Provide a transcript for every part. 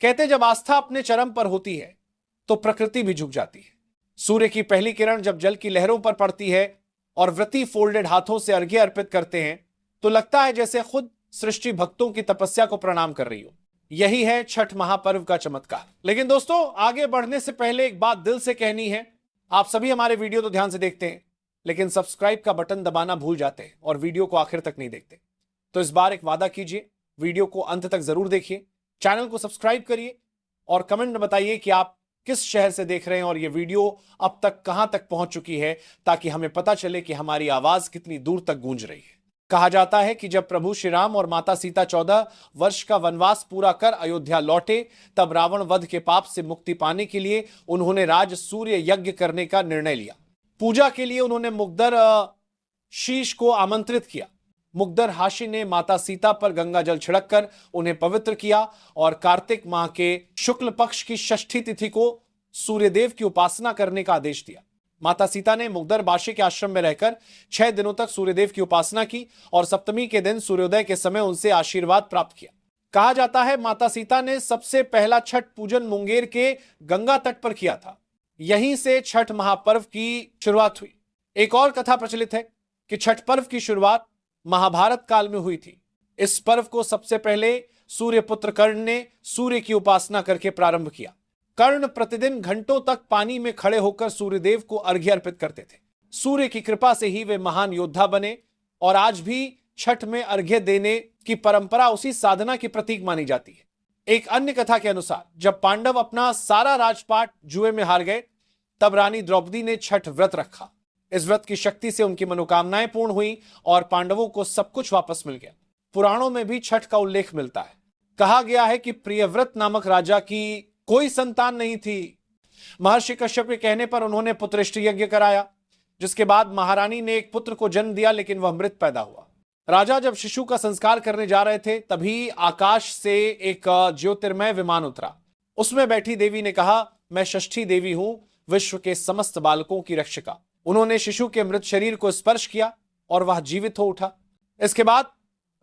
कहते जब आस्था अपने चरम पर होती है तो प्रकृति भी झुक जाती है। सूर्य की पहली किरण जब जल की लहरों पर पड़ती है और व्रती फोल्डेड हाथों से अर्घ्य अर्पित करते हैं तो लगता है जैसे खुद सृष्टि भक्तों की तपस्या को प्रणाम कर रही हो। यही है छठ महापर्व का चमत्कार। लेकिन दोस्तों, आगे बढ़ने से पहले एक बात दिल से कहनी है। आप सभी हमारे वीडियो तो ध्यान से देखते हैं, लेकिन सब्सक्राइब का बटन दबाना भूल जाते हैं और वीडियो को आखिर तक नहीं देखते। तो इस बार एक वादा कीजिए, वीडियो को अंत तक जरूर देखिए, चैनल को सब्सक्राइब करिए और कमेंट में बताइए कि आप किस शहर से देख रहे हैं और यह वीडियो अब तक कहां तक पहुंच चुकी है, ताकि हमें पता चले कि हमारी आवाज कितनी दूर तक गूंज रही है। कहा जाता है कि जब प्रभु श्री राम और माता सीता 14 वर्ष का वनवास पूरा कर अयोध्या लौटे, तब रावण वध के पाप से मुक्ति पाने के लिए उन्होंने राज सूर्य यज्ञ करने का निर्णय लिया। पूजा के लिए उन्होंने मुग्धर शीश को आमंत्रित किया। मुग्धर हाशी ने माता सीता पर गंगा जल छिड़ककर उन्हें पवित्र किया और कार्तिक माह के शुक्ल पक्ष की षष्ठी तिथि को सूर्यदेव की उपासना करने का आदेश दिया। माता सीता ने मुग्धर बाशी के आश्रम में रहकर 6 दिनों तक सूर्यदेव की उपासना की और सप्तमी के दिन सूर्योदय के समय उनसे आशीर्वाद प्राप्त किया। कहा जाता है माता सीता ने सबसे पहला छठ पूजन मुंगेर के गंगा तट पर किया था। यहीं से छठ महापर्व की शुरुआत हुई। एक और कथा प्रचलित है कि छठ पर्व की शुरुआत महाभारत काल में हुई थी। इस पर्व को सबसे पहले सूर्यपुत्र कर्ण ने सूर्य की उपासना करके प्रारंभ किया। कर्ण प्रतिदिन घंटों तक पानी में खड़े होकर सूर्यदेव को अर्घ्य अर्पित करते थे। सूर्य की कृपा से ही वे महान योद्धा बने और आज भी छठ में अर्घ्य देने की परंपरा उसी साधना की प्रतीक मानी जाती है। एक अन्य कथा के अनुसार जब पांडव अपना सारा राजपाट जुए में हार गए, तब रानी द्रौपदी ने छठ व्रत रखा। इस व्रत की शक्ति से उनकी मनोकामनाएं पूर्ण हुई और पांडवों को सब कुछ वापस मिल गया। पुराणों में भी छठ का उल्लेख मिलता है। कहा गया है कि प्रियव्रत नामक राजा की कोई संतान नहीं थी। महर्षि कश्यप के कहने पर उन्होंने पुत्रेष्टि यज्ञ कराया, जिसके बाद महारानी ने एक पुत्र को जन्म दिया, लेकिन वह मृत पैदा हुआ। राजा जब शिशु का संस्कार करने जा रहे थे, तभी आकाश से एक ज्योतिर्मय विमान उतरा। उसमें बैठी देवी ने कहा, मैं षष्ठी देवी हूं, विश्व के समस्त बालकों की रक्षिका। उन्होंने शिशु के मृत शरीर को स्पर्श किया और वह जीवित हो उठा। इसके बाद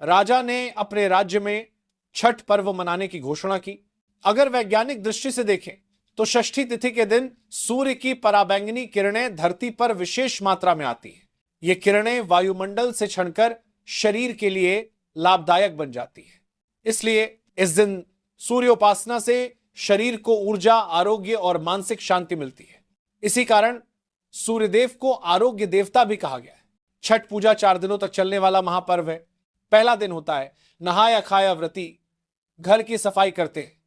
राजा ने अपने राज्य में छठ पर्व मनाने की घोषणा की। अगर वैज्ञानिक दृष्टि से देखें तो षष्ठी तिथि के दिन सूर्य की पराबैंगनी किरणें धरती पर विशेष मात्रा में आती हैं। ये किरणें वायुमंडल से छनकर शरीर के लिए लाभदायक बन जाती है। इसलिए इस दिन सूर्योपासना से शरीर को ऊर्जा, आरोग्य और मानसिक शांति मिलती है। इसी कारण सूर्यदेव को आरोग्य देवता भी कहा गया है। छठ पूजा 4 दिनों तक चलने वाला महापर्व है। पहला दिन होता है नहाया खाया व्रती घर की सफाई करते हैं।